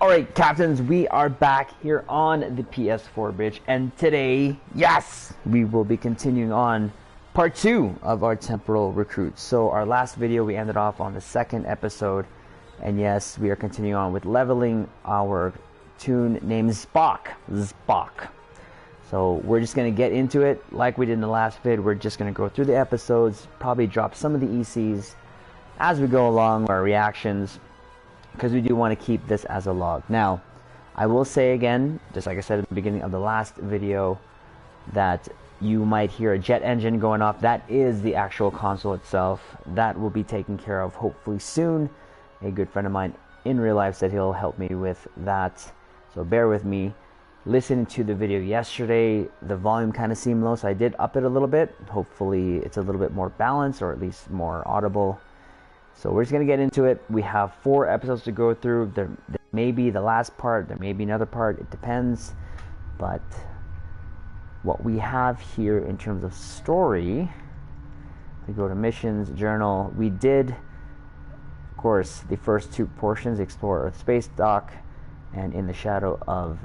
Alright, captains, we are back here on the PS4 bridge, and today, yes, we will be continuing on part 2 of our Temporal recruits. So our last video, we ended off on the second episode, and yes, we are continuing on with leveling our toon named Spock. So we're just going to get into it like we did in the last vid. We're just going to go through the episodes, probably drop some of the ECs as we go along, our reactions, because we do want to keep this as a log. Now, I will say again, just like I said at the beginning of the last video, that you might hear a jet engine going off. That is the actual console itself. That will be taken care of hopefully soon. A good friend of mine in real life said he'll help me with that, so bear with me. Listening to the video yesterday, the volume kind of seemed low, so I did up it a little bit. Hopefully it's a little bit more balanced, or at least more audible. So we're just going to get into it. We have 4 episodes to go through. There may be the last part, there may be another part, it depends. But what we have here in terms of story, we go to missions, journal. We did, of course, the first 2 portions, explore Earth space dock and In the Shadow of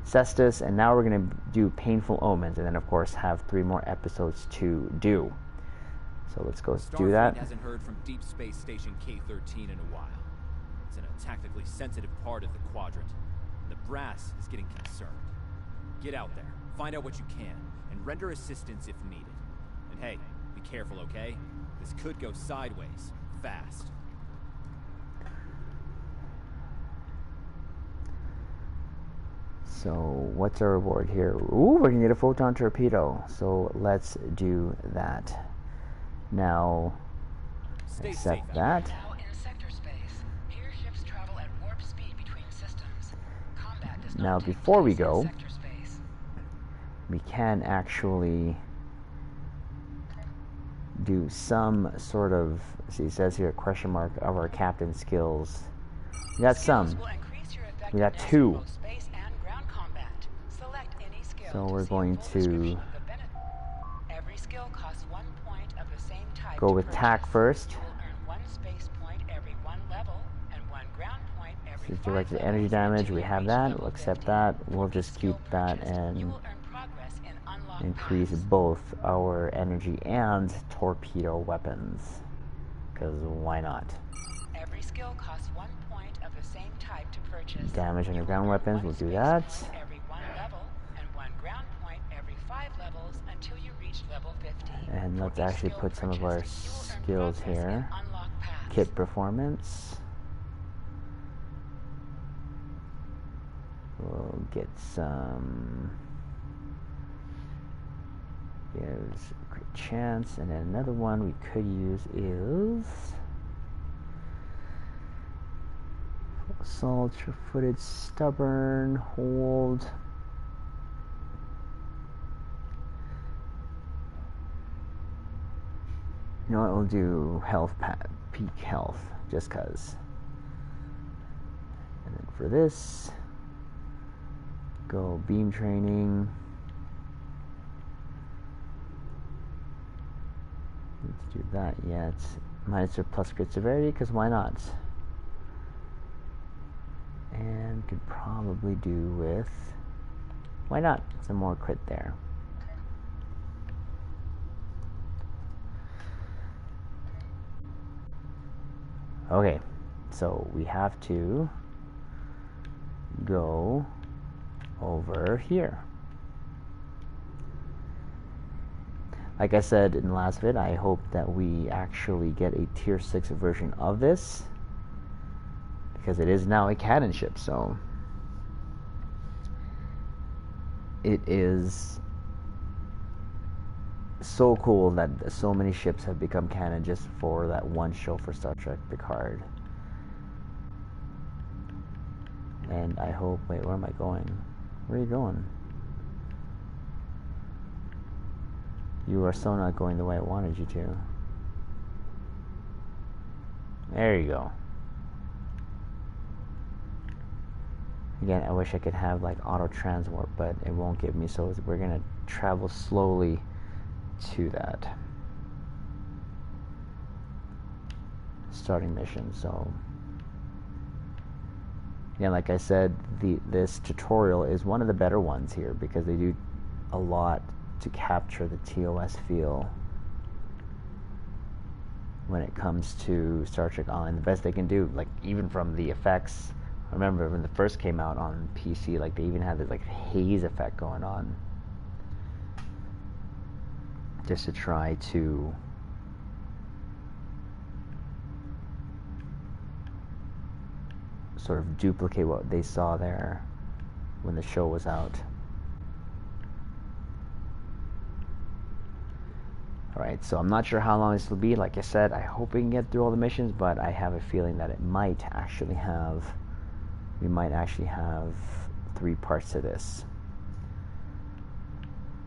Cestus, and now we're going to do Painful Omens, and then of course have 3 more episodes to do. So let's go do that. Starfleet hasn't heard from Deep Space Station K-13 in a while. It's in a tactically sensitive part of the quadrant, and the brass is getting concerned. Get out there, find out what you can, and render assistance if needed. And hey, be careful, okay? This could go sideways, fast. So what's our reward here? Ooh, we're gonna get a photon torpedo. So let's do that. Now, accept that. Now in sector space. Here ships travel at warp speed between systems. Combat does not Now, take before we place in go, sector space. we can actually do some sort of, see, it says here, question mark, of our captain skills. We got some. Skills will increase your We got effectiveness 2. in both space and ground combat. Select any skill So to we're see a going full to description of the benefit. Every skill costs 1 point of the same type go to with purchase. TAC first. You will earn 1 space point every 1 level and 1 ground point every This 5 directed levels energy damage, until we you have reach that. level We'll accept 50. that. We'll With just the keep skill that purchased, and you will earn progress in unlocked increase paths. both our energy and torpedo weapons, because why not? Every skill costs 1 point of the same type to purchase. Damage on You your will ground earn weapons, 1 we'll do space that. point every 1 level and 1 ground point every 5 levels until you reach level 50. And For let's each actually skill put some of our purchased, you will earn skills progress in here. unlocked paths. Kit performance. We'll get some. Gives a great chance, and then another one we could use is assault, sure-footed, stubborn, hold. You know what? We'll do health peak health, just cause. And then for this, go beam training. Let's do that yet. Minus or plus crit severity, because why not? And could probably do with, why not? Some more crit there. Okay, so we have to go over here. Like I said in the last vid, I hope that we actually get a tier 6 version of this, because it is now a cannon ship, so it is so cool that so many ships have become canon just for that one show for Star Trek Picard. And I hope, wait, where am I going? Where are you going? You are so not going the way I wanted you to. There you go. Again, I wish I could have like auto transwarp, but it won't give me, so we're gonna travel slowly to that starting mission. So Yeah, like I said, this tutorial is one of the better ones here because they do a lot to capture the TOS feel when it comes to Star Trek Online. The best they can do, like even from the effects. I remember when it first came out on PC, like they even had this like haze effect going on, just to try to sort of duplicate what they saw there when the show was out. Alright, so I'm not sure how long this will be. Like I said, I hope we can get through all the missions, but I have a feeling that we might actually have 3 parts to this.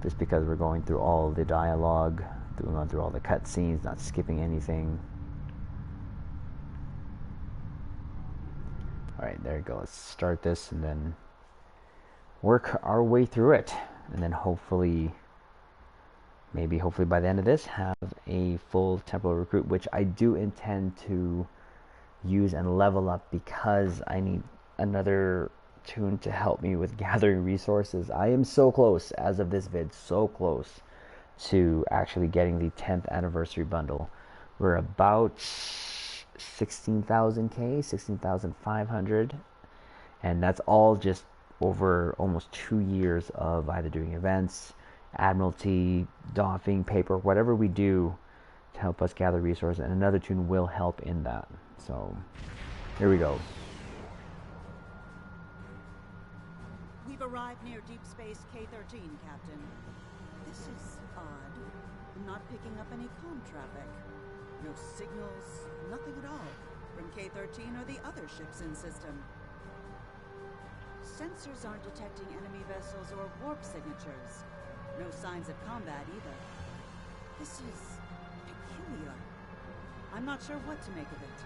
Just because we're going through all the dialogue, going through all the cutscenes, not skipping anything. Alright, there you go. Let's start this and then work our way through it. And then hopefully by the end of this, have a full Temporal recruit, which I do intend to use and level up because I need another tune to help me with gathering resources. I am so close, as of this vid, so close to actually getting the 10th anniversary bundle. We're about 16,000k, 16,500, and that's all just over almost 2 years of either doing events, Admiralty, doffing, paper, whatever we do to help us gather resources, and another tune will help in that. So here we go. We've arrived near Deep Space K-13, Captain. This is odd. I'm not picking up any comm traffic. No signals, nothing at all from K-13 or the other ships in system. Sensors aren't detecting enemy vessels or warp signatures. No signs of combat either. This is peculiar. I'm not sure what to make of it.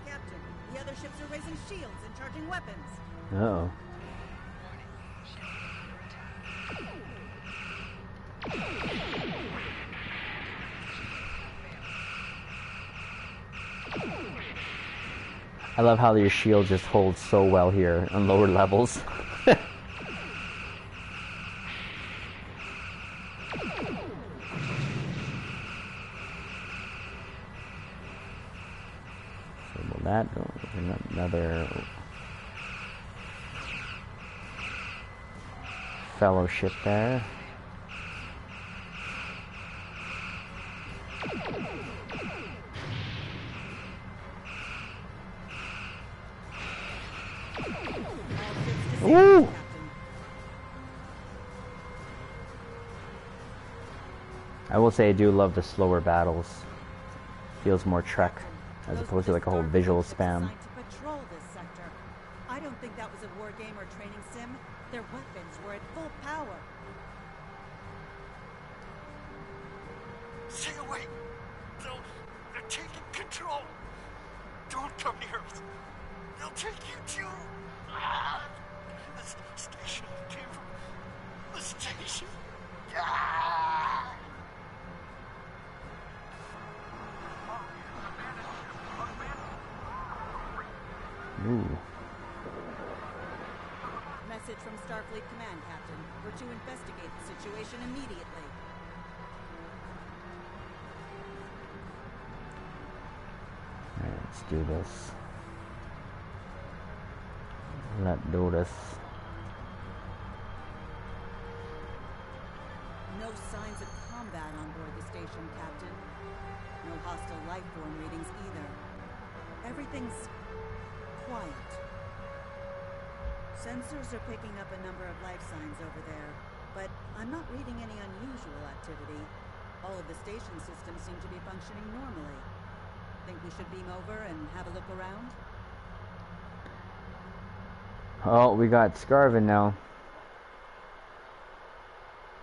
Captain, the other ships are raising shields and charging weapons. Uh-oh. I love how your shield just holds so well here on lower levels. So will that go? Another fellowship there. Ooh! I will say I do love the slower battles. Feels more Trek as opposed to like a whole visual spam. To patrol this sector. I don't think that was a war game or training sim. Their weapons were at full power. Stay away! They're taking control! Don't come near us! They'll take you too! This station came from the station. Ooh. Message from Starfleet Command, Captain. We're to investigate the situation immediately. Alright, let's do this. Let's do this. No signs of combat on board the station, Captain. No hostile life form readings either. Everything's quiet. Sensors are picking up a number of life signs over there, but I'm not reading any unusual activity. All of the station systems seem to be functioning normally. Think we should beam over and have a look around? Oh, we got Scarvin now.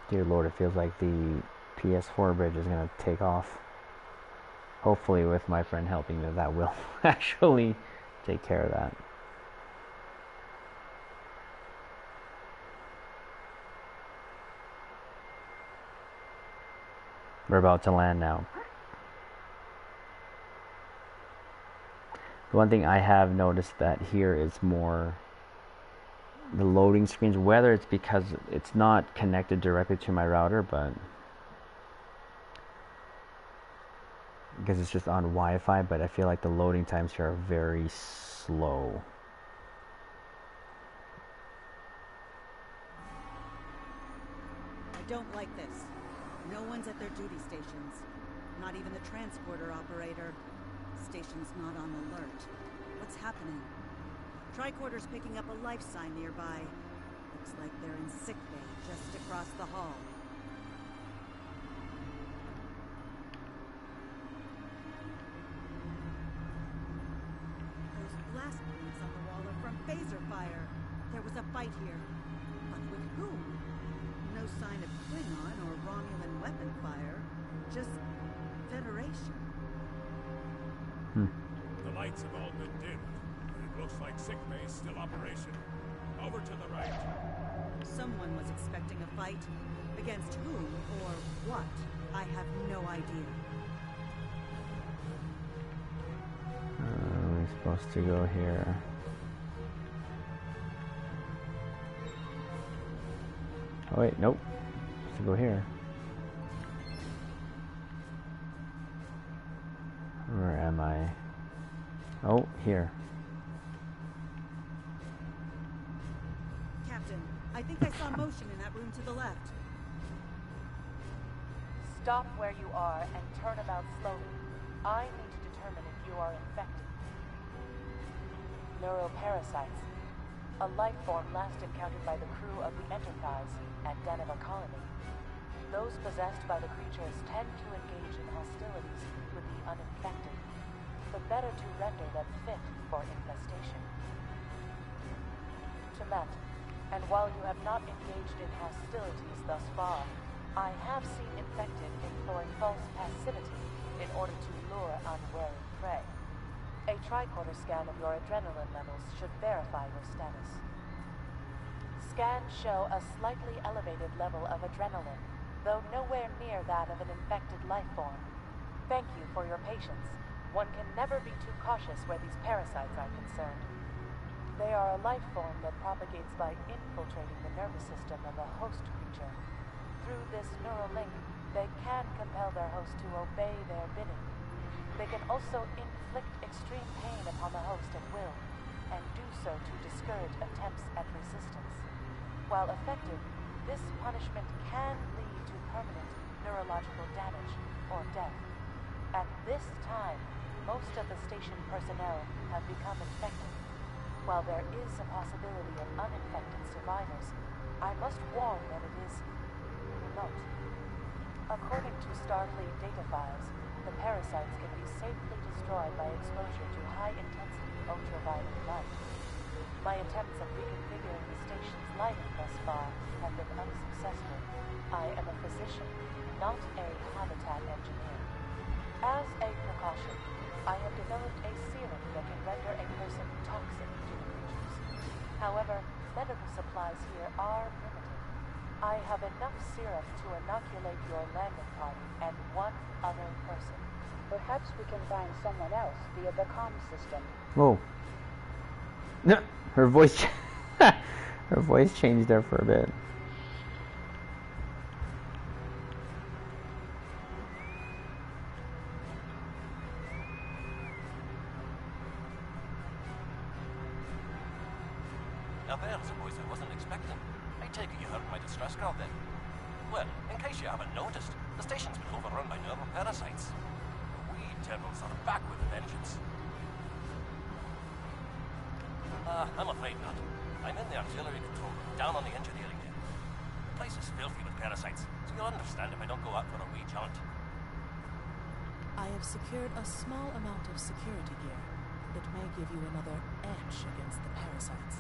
Dear Lord, it feels like the PS4 bridge is going to take off. Hopefully with my friend helping me, that will actually take care of that. We're about to land now. The one thing I have noticed that here is more the loading screens, whether it's because it's not connected directly to my router, but because it's just on Wi-Fi, but I feel like the loading times here are very slow. I don't like this. No one's at their duty stations. Not even the transporter operator. Station's not on alert. What's happening? Tricorder's picking up a life sign nearby. Looks like they're in sick bay just across the hall. Those blast beams on the wall are from phaser fire. There was a fight here. But with whom? No sign of Klingon or Romulan weapon fire. Just Federation. The lights have all been dimmed, but it looks like sick bay is still operational. Over to the right. Someone was expecting a fight. Against whom or what? I have no idea. We're supposed to go here. Oh wait, nope. Supposed to go here. Where am I? Oh, here. Captain, I think I saw motion in that room to the left. Stop where you are and turn about slowly. I need to determine if you are infected. Neuroparasites. A life form last encountered by the crew of the Enterprise at Deneva Colony. Those possessed by the creatures tend to engage in hostilities with the uninfected, but better to render them fit for infestation. Temet, and while you have not engaged in hostilities thus far, I have seen infected employing false passivity in order to lure unwary prey. A tricorder scan of your adrenaline levels should verify your status. Scans show a slightly elevated level of adrenaline, though nowhere near that of an infected life form. Thank you for your patience. One can never be too cautious where these parasites are concerned. They are a life form that propagates by infiltrating the nervous system of a host creature. Through this neural link, they can compel their host to obey their bidding. They can also inflict extreme pain upon the host at will, and do so to discourage attempts at resistance. While effective, this punishment can lead to permanent neurological damage or death. At this time, most of the station personnel have become infected. While there is a possibility of uninfected survivors, I must warn that it is remote. According to Starfleet data files, the parasites can be safely destroyed by exposure to high-intensity ultraviolet light. My attempts at reconfiguring the station's lighting thus far have been unsuccessful. I am a physician, not a habitat engineer. As a precaution, I have developed a serum that can render a person toxic to the creatures. However, medical supplies here are limited. I have enough serum to inoculate your landing party and one other person. Perhaps we can find someone else via the comm system. Whoa. No, her voice, her voice changed there for a bit. Now there's a voice I wasn't expecting. I take it you heard my distress call then. Well, in case you haven't noticed, the station's been overrun by neuroparasites. We Temporals are back with a vengeance. I'm afraid not. I'm in the artillery control room, down on the engineering deck. The place is filthy with parasites, so you'll understand if I don't go out for a wee jaunt. I have secured a small amount of security gear that may give you another edge against the parasites.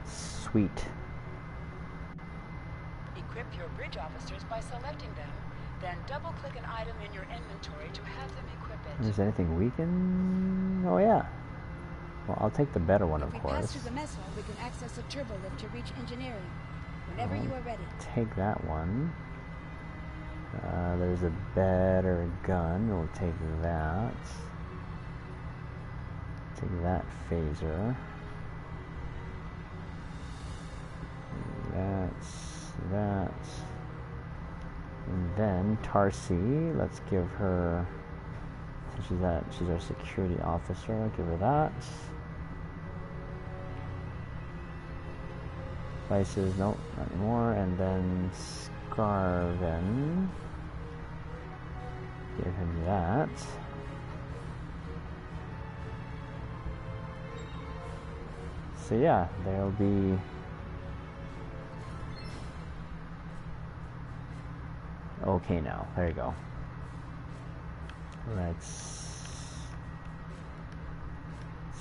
Sweet. Equip your bridge officers by selecting them. Then double-click an item in your inventory to have them equip it. Is there anything we can... Oh yeah. Well, I'll take the better one, of If we pass course. through the mess hall, we can access a turbo lift to reach engineering. Whenever you are ready. Take that one. There's a better gun. We'll take that. Take that phaser. That's that. And then Tarsi, let's give her, since she's our security officer, I'll give her that. Vices, nope, not anymore. And then Scarven, give him that. So yeah, there'll be okay now. There you go. Let's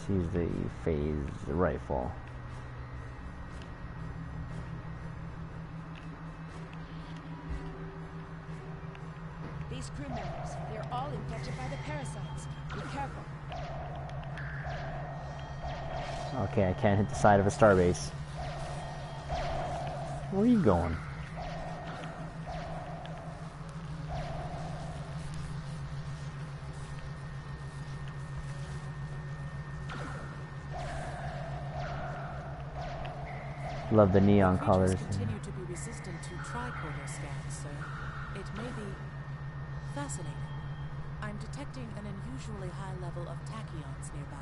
use the phase rifle. These crew members, they're all infected by the parasites. Be careful. Okay, I can't hit the side of a starbase. Where are you going? Love the neon colors. Continue to be resistant to tricorder scans, sir. It may be fascinating. I'm detecting an unusually high level of tachyons nearby.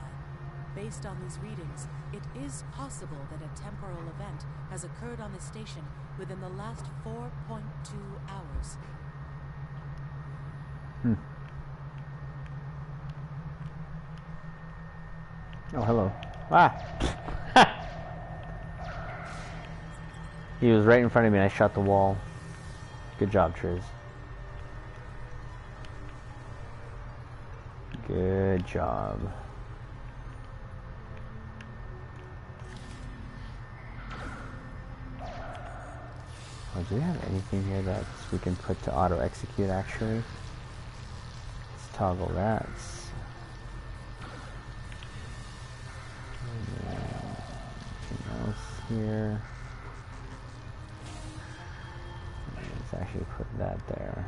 Based on these readings, it is possible that a temporal event has occurred on the station within the last 4.2 hours. Oh, hello. Ah! He was right in front of me and I shot the wall. Good job, Triz. Good job. Oh, do we have anything here that we can put to auto execute actually? Let's toggle that. Anything else here? Let's actually put that there.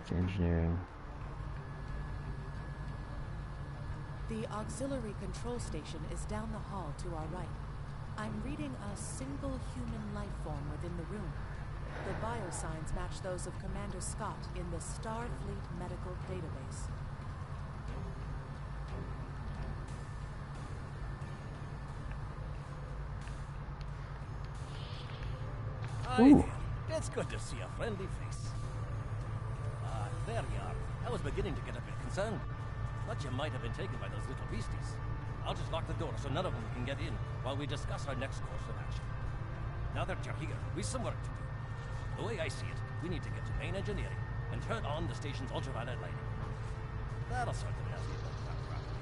Engineering. The auxiliary control station is down the hall to our right. I'm reading a single human life form within the room. The biosigns match those of Commander Scott in the Starfleet Medical Database. Hi there. It's good to see a friendly face. There you are. I was beginning to get a bit concerned. Thought you might have been taken by those little beasties. I'll just lock the door so none of them can get in while we discuss our next course of action. Now that you're here, we've some work to do. The way I see it, we need to get to main engineering and turn on the station's ultraviolet lighting. That'll sort the nasty bugs out properly.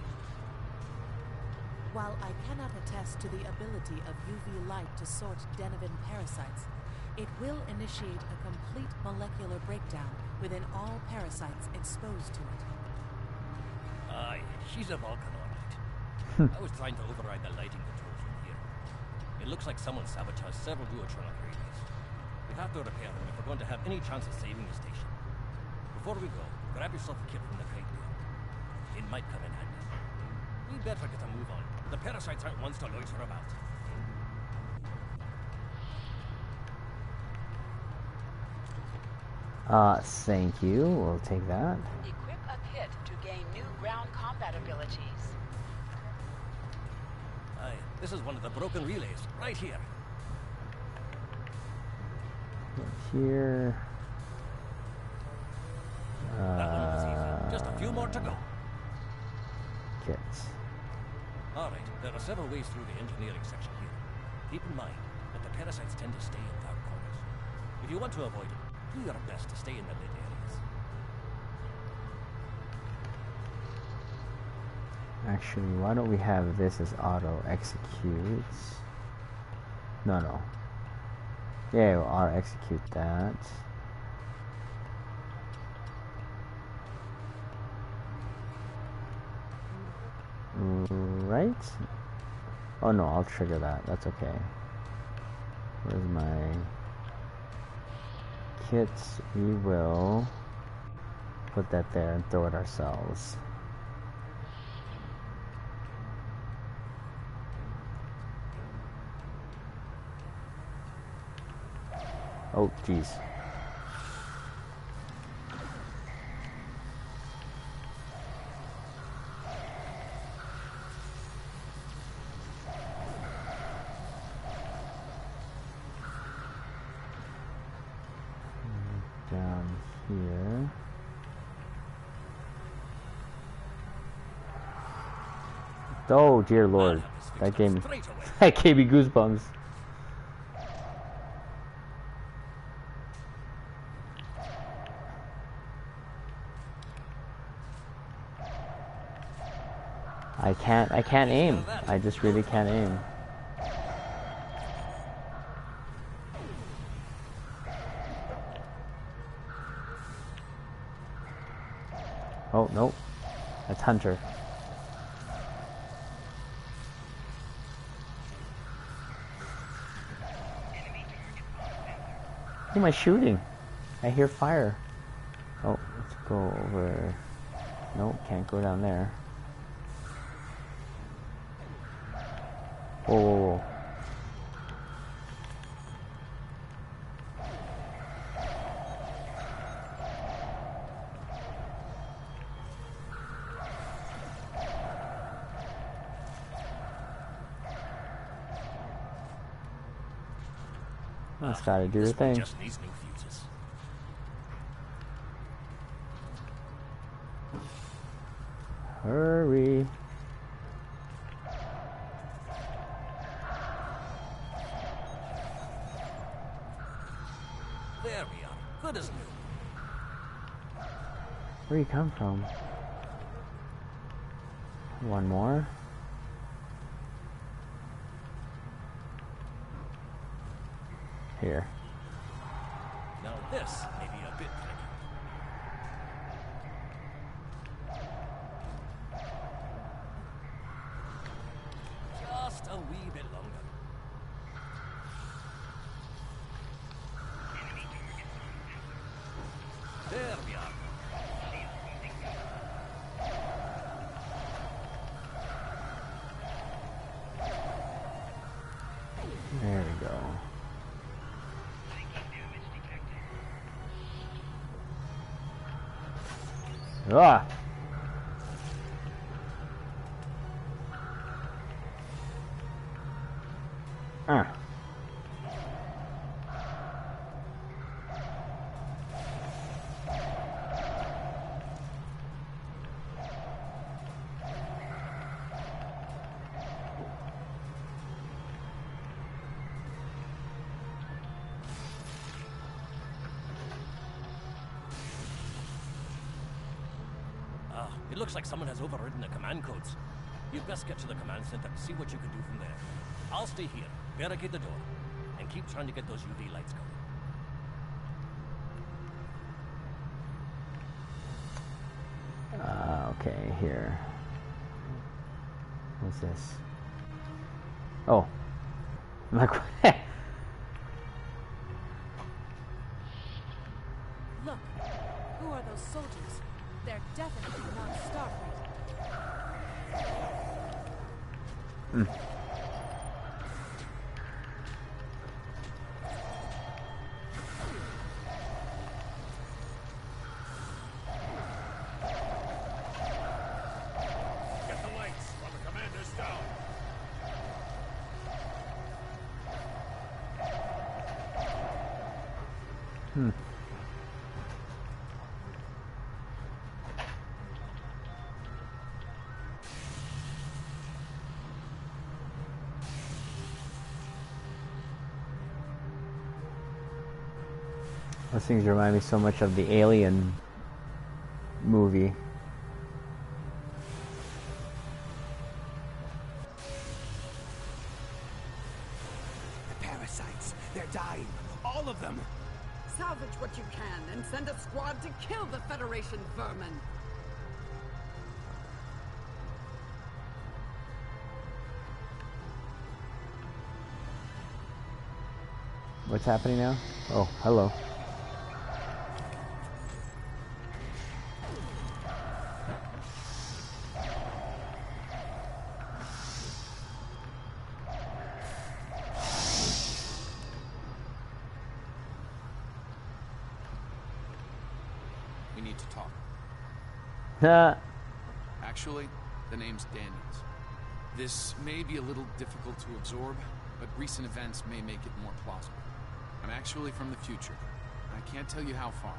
While I cannot attest to the ability of UV light to sort Deniven parasites, it will initiate a complete molecular breakdown within all parasites exposed to it. Aye, she's a Vulcan, all right. I was trying to override the lighting controls from here. It looks like someone sabotaged several duotronic relays. We have to repair them if we're going to have any chance of saving the station. Before we go, grab yourself a kit from the crate there. It might come in handy. We better get a move on. The parasites aren't ones to loiter about. Thank you. We'll take that. Equip a kit to gain new ground combat abilities. Aye, this is one of the broken relays, right here. Here. That one was easy. Just a few more to go. Kits. Alright, there are several ways through the engineering section here. Keep in mind that the parasites tend to stay in dark corners. If you want to avoid them, do your best to stay in the lit areas. Actually, why don't we have this as auto executes? No. Yeah, we'll auto execute that. Right? Oh no, I'll trigger that. That's okay. Where's my kits? We will put that there and throw it ourselves. Oh, jeez. Down here. Oh dear Lord, that gave me goosebumps. I can't aim. I just really can't aim. Oh, nope. That's Hunter. Who am I shooting? I hear fire. Oh, let's go over. Nope, can't go down there. Whoa. That's gotta do the thing. Just needs new fuses. Hurry. There we are. Good as new. Where you come from? One more. Here. Now this may be a bit tricky. Just a wee bit longer. There we are. There we go. Ah! It looks like someone has overridden the command codes. You'd best get to the command center and see what you can do from there. I'll stay here, barricade the door, and keep trying to get those UV lights going. Okay, here. What's this? Oh. I'm like, Look, who are those soldiers? They're definitely not Starfleet. Get the lights while the commander's down. Those things remind me so much of the Alien movie. The parasites, they're dying. All of them. Salvage what you can and send a squad to kill the Federation vermin. What's happening now? Oh, hello. We need to talk. Actually, the name's Daniels. This may be a little difficult to absorb, but recent events may make it more plausible. I'm actually from the future. I can't tell you how far.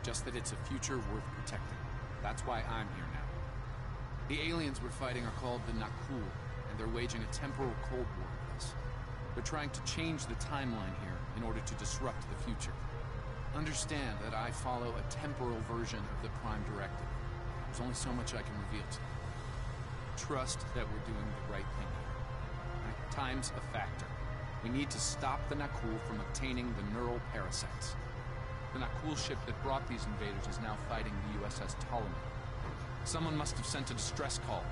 Just that it's a future worth protecting. That's why I'm here now. The aliens we're fighting are called the Nakul, and they're waging a temporal Cold War with us. They're trying to change the timeline here in order to disrupt the future. Understand that I follow a temporal version of the Prime Directive. There's only so much I can reveal to you. Trust that we're doing the right thing here. Right? Time's a factor. We need to stop the Nakul from obtaining the neural parasites. The Nakul ship that brought these invaders is now fighting the USS Ptolemy. Someone must have sent a distress call.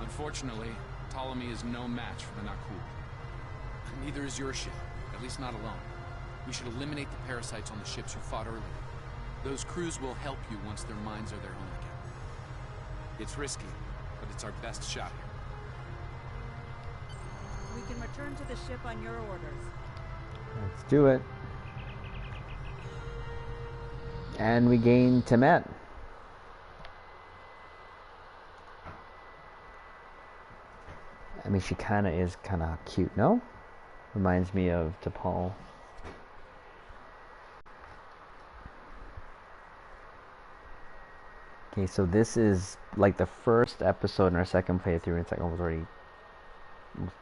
Unfortunately, Ptolemy is no match for the Nakul. Neither is your ship, at least not alone. We should eliminate the parasites on the ships you fought earlier. Those crews will help you once their minds are their own again. It's risky, but it's our best shot here. We can return to the ship on your orders. Let's do it. And we gain Temet. I mean, she kind of is kind of cute, no? Reminds me of T'Pol. Okay, so this is like the first episode in our second playthrough, and it's like almost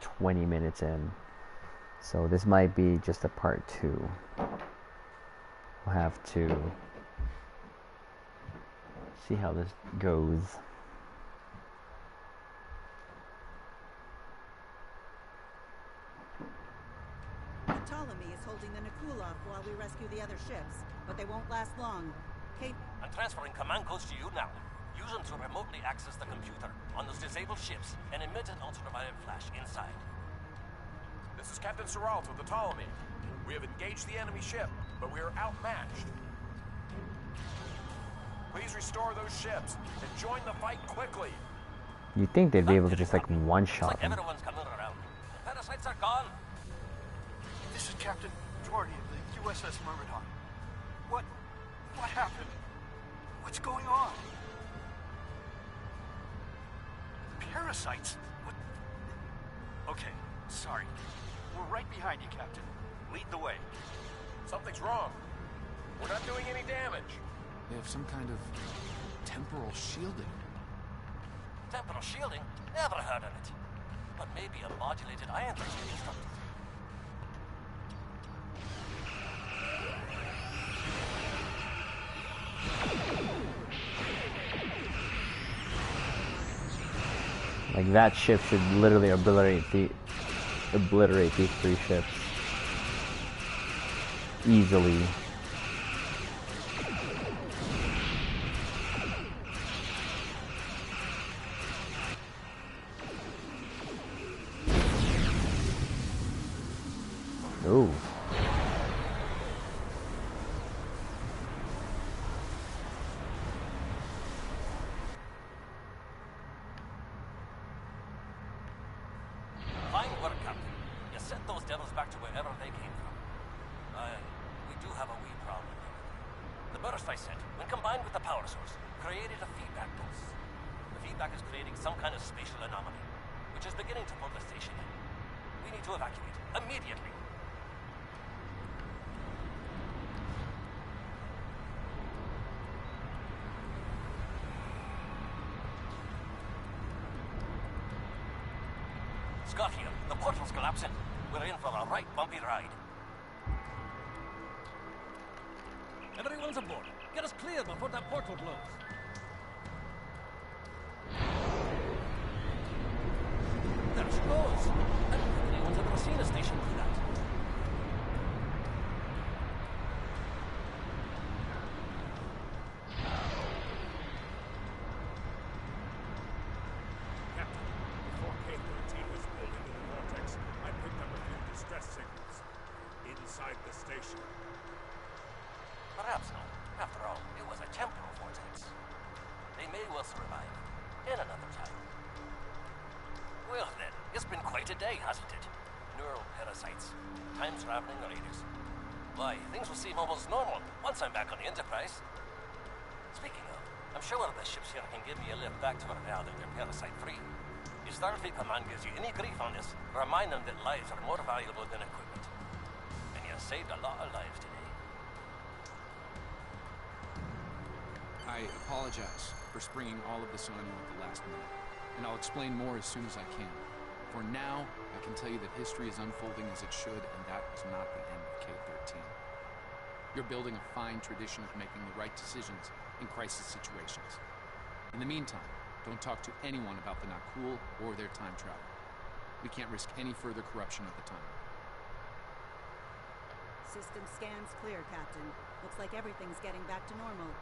20 minutes in. So this might be just a part 2. We'll have to see how this goes. Ptolemy is holding the Nakul off while we rescue the other ships, but they won't last long. Kate... I'm transferring command codes to you now. Use them to remotely access the computer on those disabled ships and emit an ultraviolet flash inside. This is Captain Seralt of the Ptolemy. We have engaged the enemy ship, but we are outmatched. Please restore those ships and join the fight quickly. You'd think they'd be able to just like one-shot like them. Everyone's coming around. The parasites are gone. This is Captain Jordy of the USS Myrmidon. What happened? What's going on? Parasites? What? Okay, sorry. We're right behind you, Captain. Lead the way. Something's wrong. We're not doing any damage. They have some kind of temporal shielding. Temporal shielding? Never heard of it. But maybe a modulated ion is constructed. Like that ship should literally obliterate these 3 ships easily. Ooh. Fine work, Captain. You sent those devils back to wherever they came from. We do have a wee problem. The burst I sent, when combined with the power source, created a feedback pulse. The feedback is creating some kind of spatial anomaly, which is beginning to pull the station in. We need to evacuate immediately. Scott here. The portal's collapsing. We're in for a right bumpy ride. Everyone's aboard. Get us clear before that portal blows. There she goes. I don't think anyone's ever seen a station do that. Captain, before K-13 was pulled into the vortex, I picked up a few distress signals inside the station. Perhaps not. After all, it was a temporal vortex. They may well survive. In another time. Well then, it's been quite a day, hasn't it? Neural parasites, time-traveling raiders. Why, things will seem almost normal once I'm back on the Enterprise. Speaking of, I'm sure one of the ships here can give me a lift back to her now that they're parasite-free. If Starfleet Command gives you any grief on this, remind them that lives are more valuable than equipment. And you saved a lot of lives today. I apologize for springing all of this on you at the last minute, and I'll explain more as soon as I can. For now, I can tell you that history is unfolding as it should, and that is not the end of K-13. You're building a fine tradition of making the right decisions in crisis situations. In the meantime, don't talk to anyone about the Nakul or their time travel. We can't risk any further corruption at the time. System scans clear, Captain. Looks like everything's getting back to normal.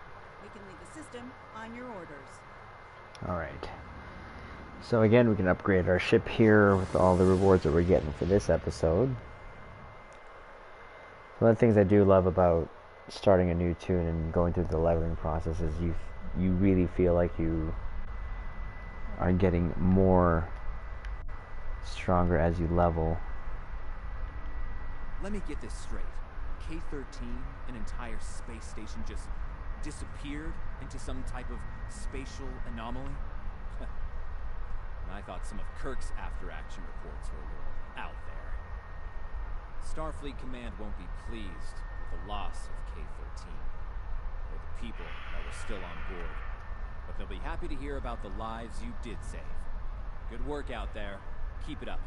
We can leave the system on your orders. Alright. So again, we can upgrade our ship here with all the rewards that we're getting for this episode. One of the things I do love about starting a new tune and going through the leveling process is you really feel like you are getting more stronger as you level. Let me get this straight. K-13, an entire space station, just disappeared into some type of spatial anomaly? I thought some of Kirk's after-action reports were a little out there. Starfleet Command won't be pleased with the loss of K-13, or the people that were still on board. But they'll be happy to hear about the lives you did save. Good work out there. Keep it up.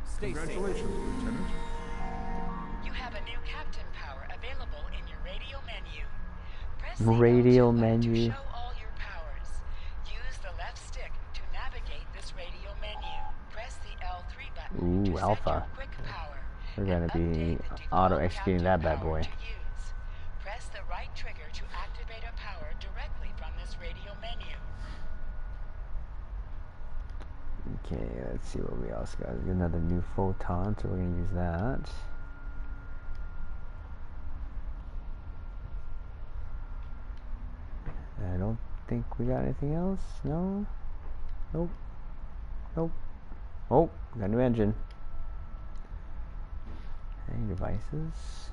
Stay safe. Congratulations, Lieutenant. You have a new captain power available in your radio menu. Press Radio the L2 button menu. to show all your powers. Use the left stick to navigate this radio menu. Press the L3 button to Ooh, Alpha. set your quick power. We're going to be Update the default auto-executing that captain bad power boy. to use. Press the right trigger to activate a power directly from this radio menu. Okay, let's see what we else got. Another new photon, so we're going to use that. I don't think we got anything else. No? Nope. Nope. Oh, got a new engine. Any devices?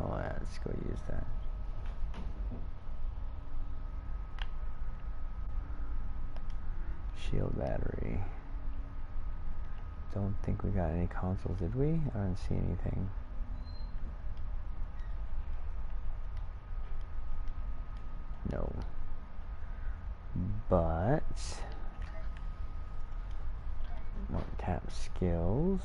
Oh yeah, let's go use that. Shield battery. Don't think we got any consoles, did we? I don't see anything. No. But won't tap skills.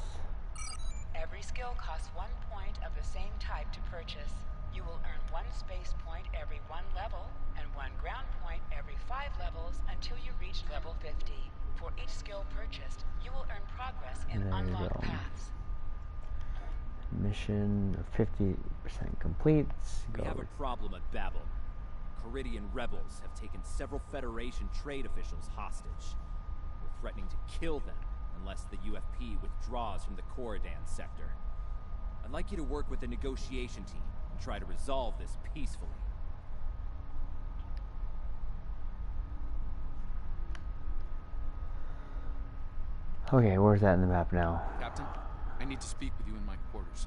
Every skill costs 1 point of the same type to purchase. You will earn 1 space point every 1 level and 1 ground point every 5 levels until you reach level 50. For each skill purchased, you will earn progress in There you unlocked go. paths. Mission 50% complete. We have a problem at Babel. Caridian rebels have taken several Federation trade officials hostage. We're threatening to kill them unless the UFP withdraws from the Corridan sector. I'd like you to work with the negotiation team and try to resolve this peacefully. Okay, where's that in the map now? Captain, I need to speak with you in my quarters.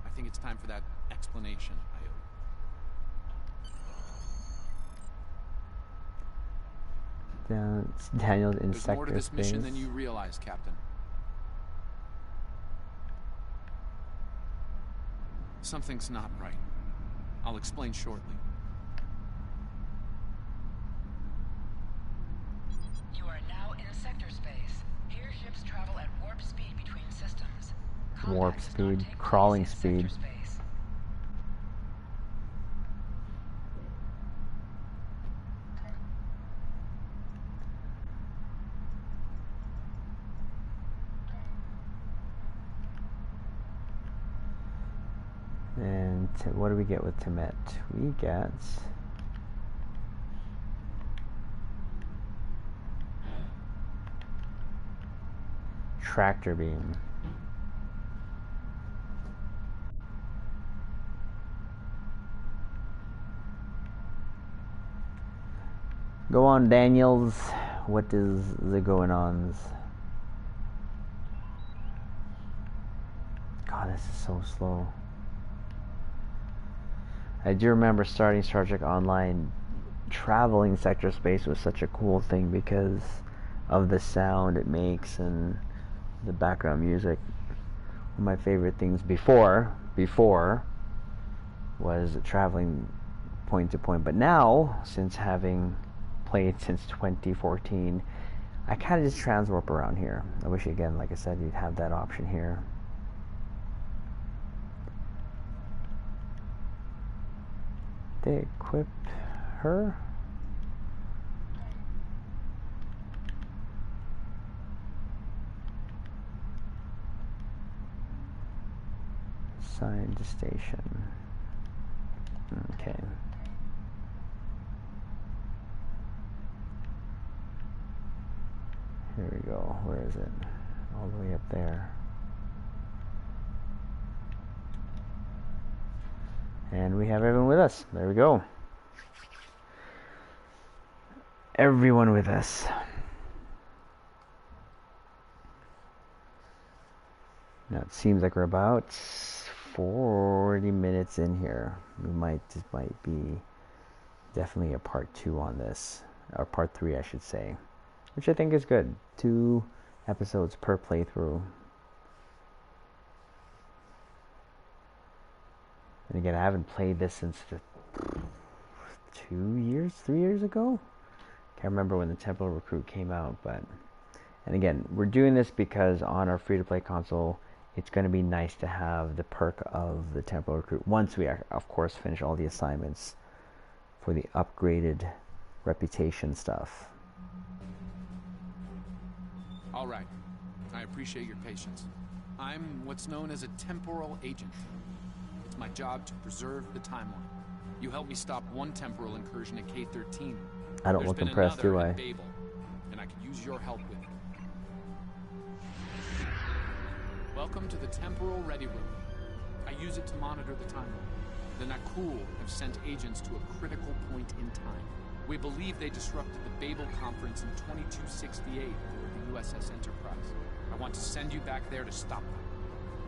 I think it's time for that explanation I owe. It's Daniel's in There's more to sector this space. mission than you realize, Captain. Something's not right. I'll explain shortly. You are now in sector space. Here ships travel at warp speed between warp speed, crawling speed. And what do we get with Temet? We get tractor beam. Go on, Daniels. What is the going ons? God, this is so slow. I do remember starting Star Trek Online. Traveling sector space was such a cool thing because of the sound it makes and the background music. One of my favorite things before was traveling point to point, but now, since having played since 2014, I kind of just transwarp around here. I wish, again, like I said, you'd have that option here. They equip her. Assigned to station. Okay. Here we go. Where is it? All the way up there. And we have everyone with us. There we go. Everyone with us. Now it seems like we're about 40 minutes in here. This might be definitely a part 2 on this, or part 3 I should say, which I think is good. 2 episodes per playthrough. And again, I haven't played this since 3 years ago. Can't remember when the Temporal Recruit came out, but, and again, we're doing this because on our free-to-play console, it's going to be nice to have the perk of the Temporal Recruit once we, of course, finish all the assignments for the upgraded reputation stuff. All right. I appreciate your patience. I'm what's known as a temporal agent. It's my job to preserve the timeline. You helped me stop one temporal incursion at K-13. I don't look impressed, do I? Babel, and I could use your help with it. Welcome to the Temporal Ready Room. I use it to monitor the timeline. The Nakul have sent agents to a critical point in time. We believe they disrupted the Babel conference in 2268 aboard the USS Enterprise. I want to send you back there to stop them.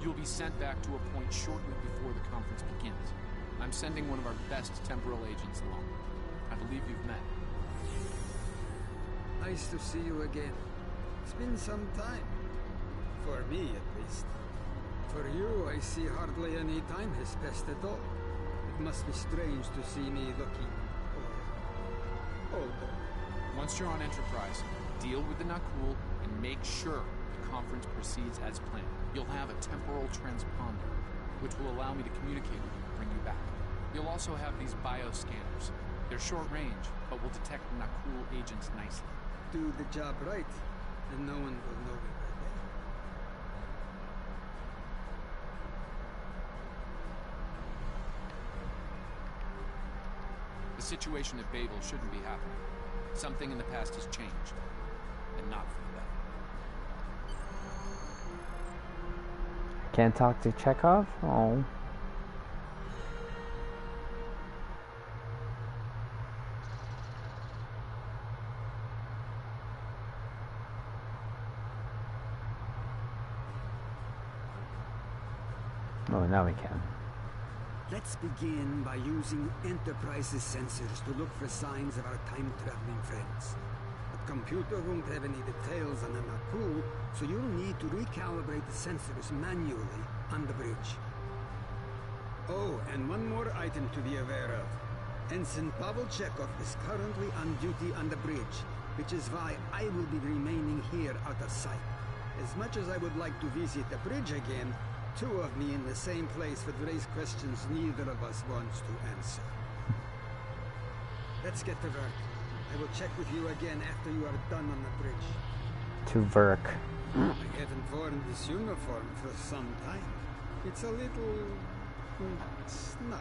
You'll be sent back to a point shortly before the conference begins. I'm sending one of our best temporal agents along. I believe you've met. Nice to see you again. It's been some time. For me, at least. For you, I see hardly any time has passed at all. It must be strange to see me looking older. Once you're on Enterprise, deal with the Nakul and make sure the conference proceeds as planned. You'll have a temporal transponder, which will allow me to communicate with you and bring you back. You'll also have these bioscanners. They're short range, but will detect Nakul agents nicely. Do the job right, and no one will know we were there. The situation at Babel shouldn't be happening. Something in the past has changed, and not for the better. Can't talk to Chekhov? Oh. Oh, now we can. Let's begin by using Enterprise's sensors to look for signs of our time-traveling friends. The computer won't have any details on the Nakul, so you'll need to recalibrate the sensors manually on the bridge. Oh, and one more item to be aware of. Ensign Pavel Chekhov is currently on duty on the bridge, which is why I will be remaining here out of sight. As much as I would like to visit the bridge again, two of me in the same place would raise questions neither of us wants to answer. Let's get to work. I will check with you again after you are done on the bridge. To work. I haven't worn this uniform for some time. It's a little snug.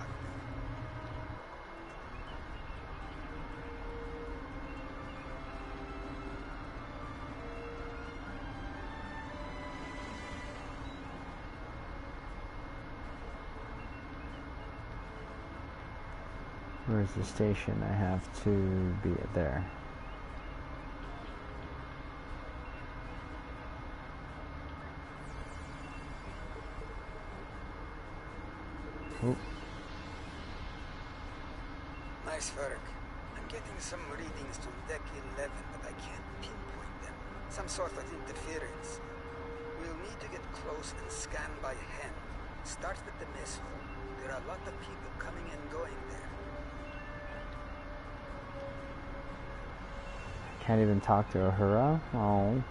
Where's the station? I have to be there. Oh. Nice work. I'm getting some readings to deck 11, but I can't pinpoint them. Some sort of interference. We'll need to get close and scan by hand. Start with the mess hall. There are a lot of people coming and going there. Can't even talk to Uhura? Oh.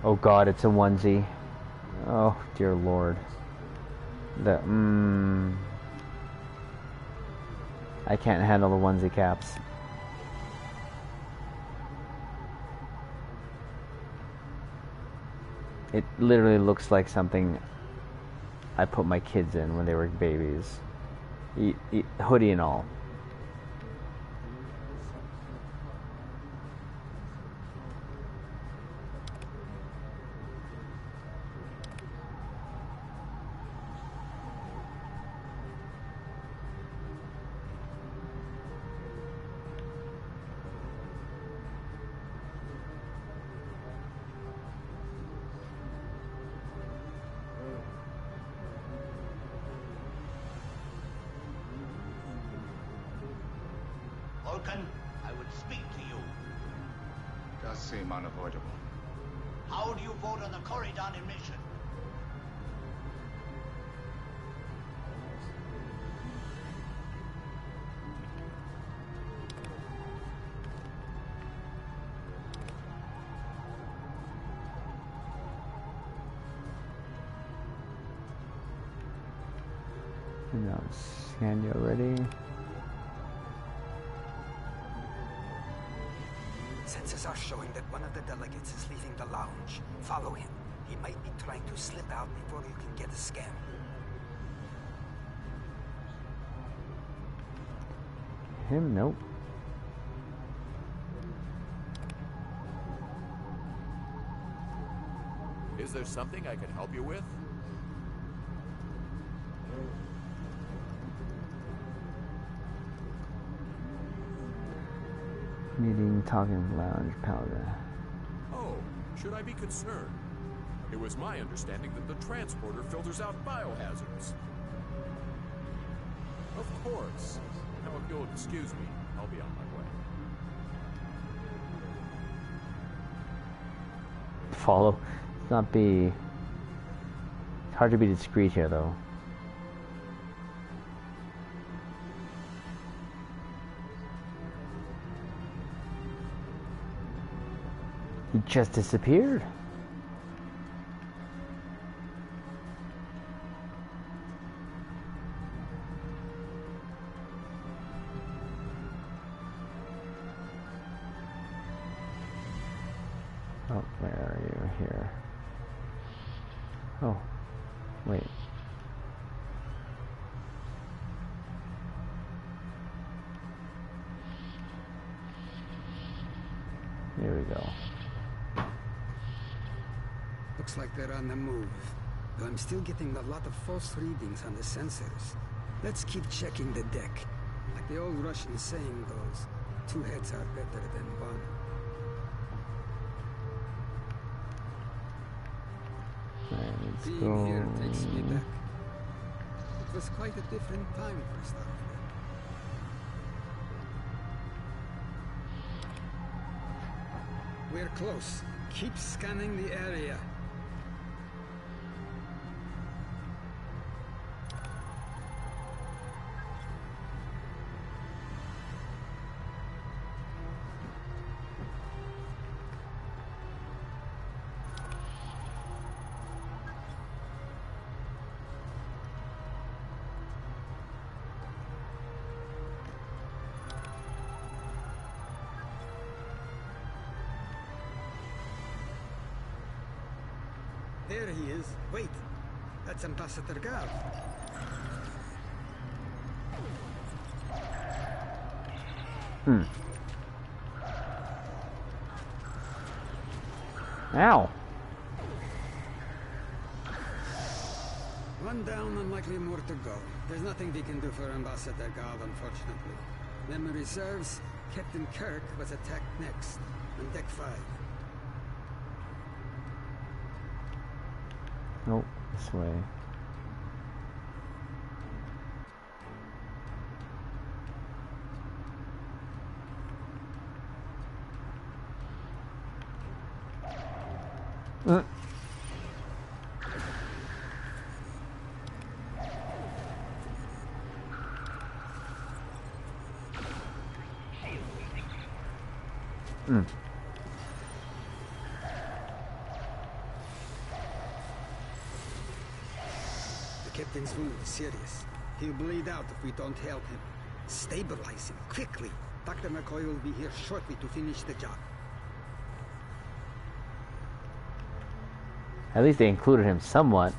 Oh god, it's a onesie. Oh dear lord. I can't handle the onesie caps. It literally looks like something I put my kids in when they were babies. Hoodie and all. I would speak to you. Does seem unavoidable. How do you vote on the Corridon emission? No, scan you already. Sensors are showing that one of the delegates is leaving the lounge. Follow him. He might be trying to slip out before you can get a scan. Him? Nope. Is there something I can help you with? Meeting, talking, lounge, powder. Oh, should I be concerned? It was my understanding that the transporter filters out biohazards. Of course. Now, if you'll excuse me, I'll be on my way. Follow. Let's not be... It's hard to be discreet here, though. He just disappeared. Oh, where are you? Here. Oh, wait. Here we go. Looks like they're on the move. Though I'm still getting a lot of false readings on the sensors. Let's keep checking the deck. Like the old Russian saying goes, 2 heads are better than 1. Being here takes me back. It was quite a different time for Starfleet. We're close. Keep scanning the area. There he is. Wait, that's Ambassador Gal. Ow. One down and likely more to go. There's nothing we can do for Ambassador Gal, unfortunately. Memory serves, Captain Kirk was attacked next, on Deck 5. Nope, this way. The captain's wound is serious. He'll bleed out if we don't help him. Stabilize him, quickly. Dr. McCoy will be here shortly to finish the job. At least they included him somewhat.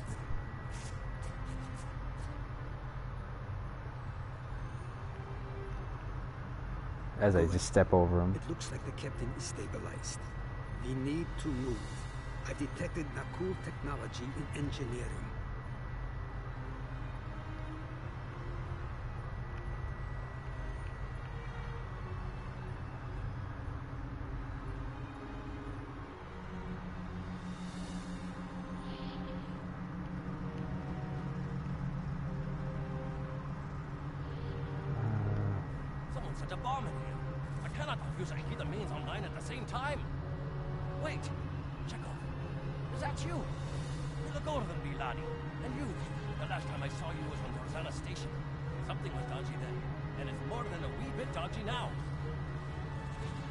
As I just step over him. It looks like the captain is stabilized. We need to move. I've detected Nakul technology in engineering. Someone set a bomb in here. I cannot refuse to keep the mains online at the same time. Wait, Chekhov, is that you? You look older than me, laddie. And you, the last time I saw you was on Rosanna Station. Something was dodgy then, and it's more than a wee bit dodgy now.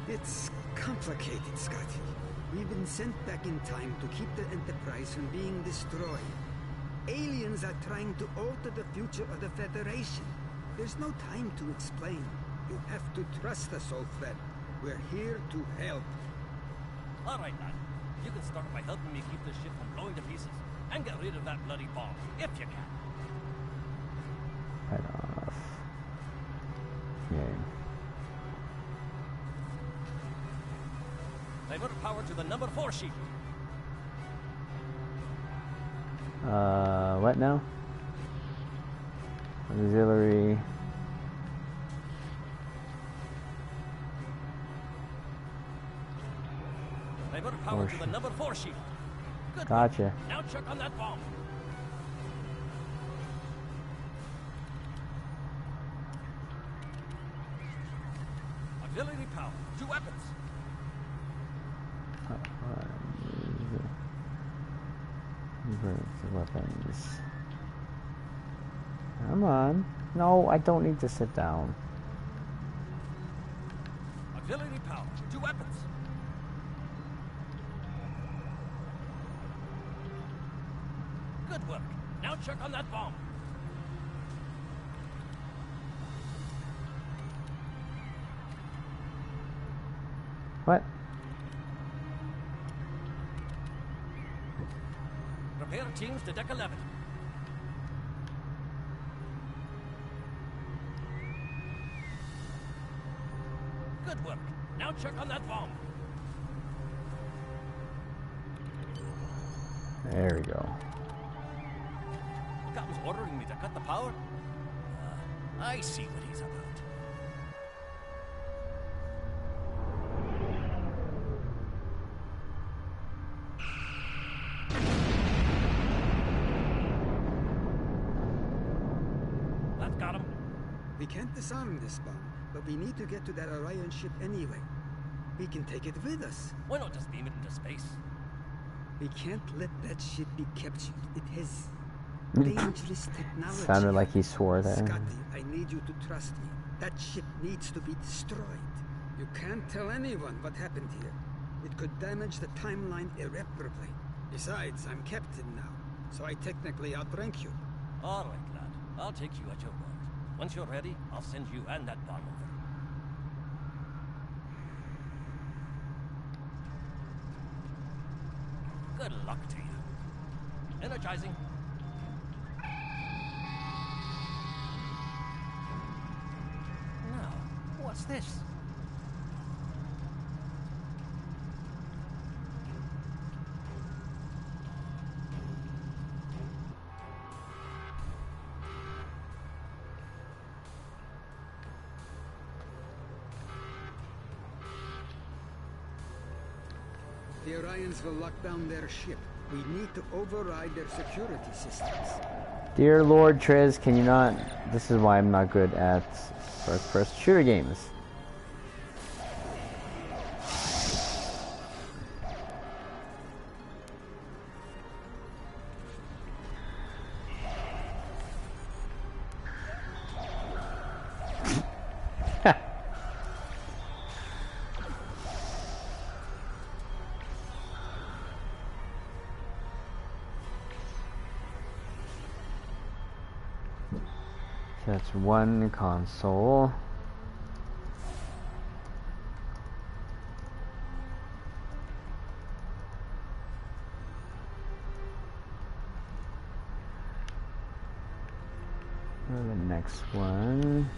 It's complicated, Scotty. We've been sent back in time to keep the Enterprise from being destroyed. Aliens are trying to alter the future of the Federation. There's no time to explain. You have to trust us, old friend. We're here to help. All right, lad. You can start by helping me keep this ship from blowing to pieces. And get rid of that bloody bomb, if you can. Right off. Okay. Divert power to the number 4 sheet. What now? Auxiliary. Divert power to the number 4 sheet. Good. Gotcha. Now check on that bomb. Auxiliary power. 2 weapons. Weapons. Come on. No, I don't need to sit down. Auxiliary power. 2 weapons. Good work. Now check on that bomb. What? Prepare teams to deck 11. Good work. Now check on that bomb. There we go. Captain's ordering me to cut the power? I see what he's about. That got him. We can't disarm this bomb, but we need to get to that Orion ship anyway. We can take it with us. Why not just beam it into space? We can't let that ship be captured. It has dangerous technology. Sounded like he swore there. Scotty, I need you to trust me. That ship needs to be destroyed. You can't tell anyone what happened here. It could damage the timeline irreparably. Besides, I'm captain now, so I technically outrank you. All right, lad. I'll take you at your word. Once you're ready, I'll send you and that bomb over. Good luck to you. Energizing. Now, what's this? The Orions will lock down their ship. We need to override their security systems. Dear Lord Trez, can you not? This is why I'm not good at first shooter games. That's one console. And the next one.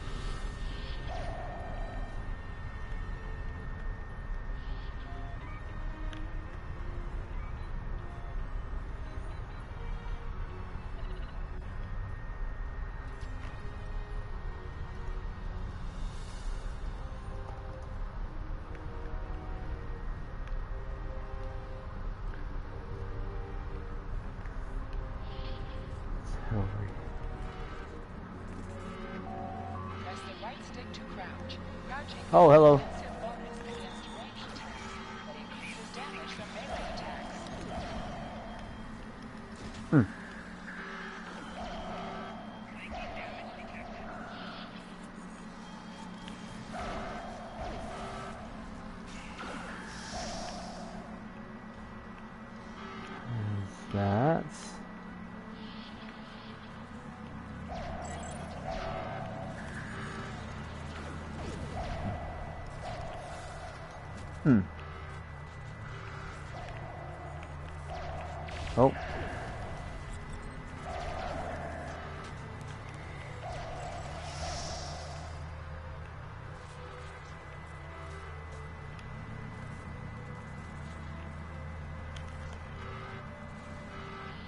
Press the right stick to crouch. Crouching Oh, hello. is a bonus against ranged attacks, but increases damage from melee attacks. That. Oh.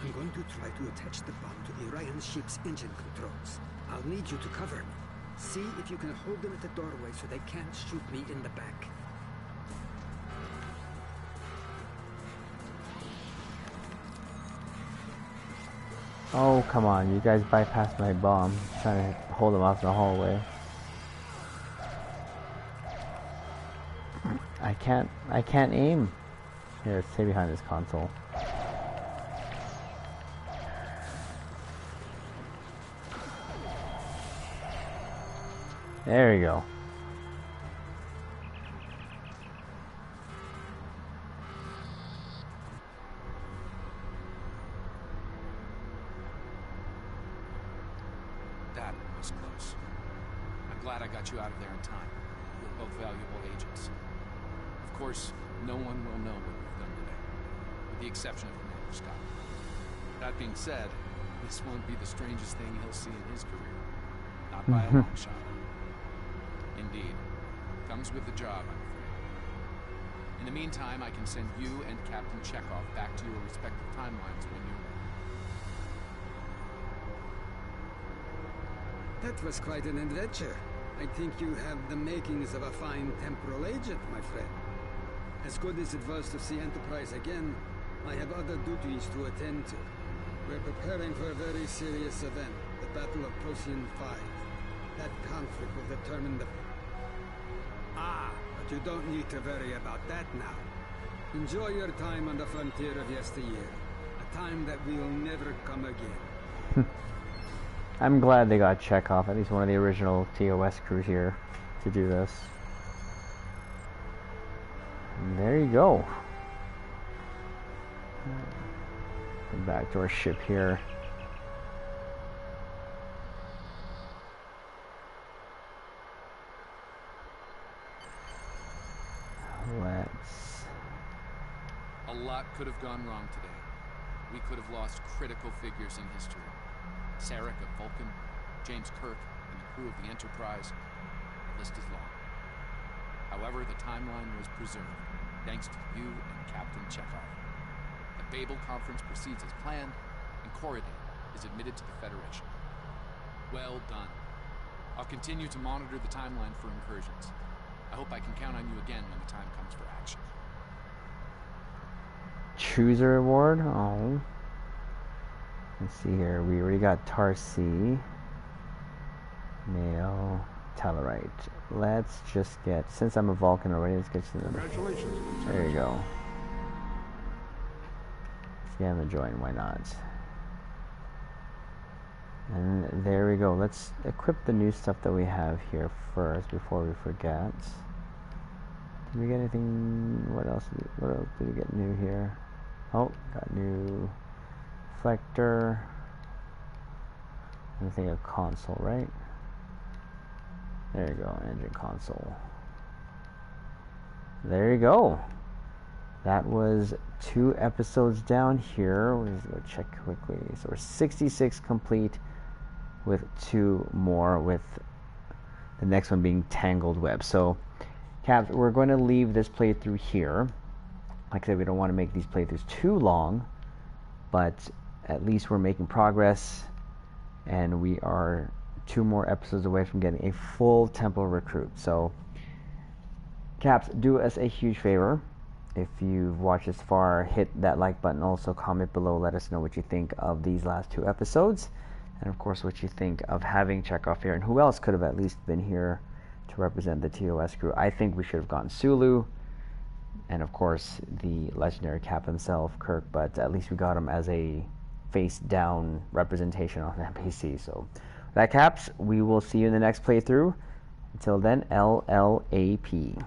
I'm going to try to attach the bomb to the Orion ship's engine controls. I'll need you to cover me. See if you can hold them at the doorway so they can't shoot me in the back. Oh, come on. You guys bypassed my bomb. I'm trying to hold them off in the hallway. I can't aim. Here, stay behind this console. There you go. That was close. I'm glad I got you out of there in time. We're both valuable agents. Of course, no one will know what we've done today, with the exception of Commander Scott. That being said, this won't be the strangest thing he'll see in his career. Not by a long shot. Indeed. Comes with the job, I'm afraid. In the meantime, I can send you and Captain Chekhov back to your respective timelines when you're ready. That was quite an adventure. I think you have the makings of a fine temporal agent, my friend. As good as it was to see Enterprise again, I have other duties to attend to. We're preparing for a very serious event, the Battle of Procyon 5. That conflict will determine the... Ah, But you don't need to worry about that now. Enjoy your time on the frontier of yesteryear. A time that will never come again. I'm glad they got Chekhov, at least one of the original TOS crews here, to do this. And there you go. Go back to our ship here. A lot could have gone wrong today. We could have lost critical figures in history. Sarek of Vulcan, James Kirk, and the crew of the Enterprise. The list is long. However, the timeline was preserved, thanks to you and Captain Chekhov. The Babel Conference proceeds as planned, and Corridor is admitted to the Federation. Well done. I'll continue to monitor the timeline for incursions. I hope I can count on you again when the time comes for action. Choose a reward? Oh. Let's see here. We already got Tarsi. Male. Tellarite. Let's just get, since I'm a Vulcan already, let's get to the... Congratulations. There you go. Let's get him to join, why not? And there we go. Let's equip the new stuff that we have here first before we forget. Did we get anything? What else did we get new here? Oh, got new reflector. I think a console, right? There you go, engine console. There you go. That was 2 episodes down here. We'll just go check quickly. So we're 66 complete with 2 more, with the next one being Tangled Web. So, Caps, we're going to leave this playthrough here. Like I said, we don't want to make these playthroughs too long, but at least we're making progress, and we are 2 more episodes away from getting a full Temporal recruit. So, Caps, do us a huge favor. If you've watched this far, hit that like button. Also, comment below. Let us know what you think of these last 2 episodes. And, of course, what you think of having Chekhov here. And who else could have at least been here to represent the TOS crew. I think we should have gotten Sulu. And, of course, the legendary Cap himself, Kirk. But at least we got him as a face-down representation on NPC. So, that, Caps, we will see you in the next playthrough. Until then, LLaP.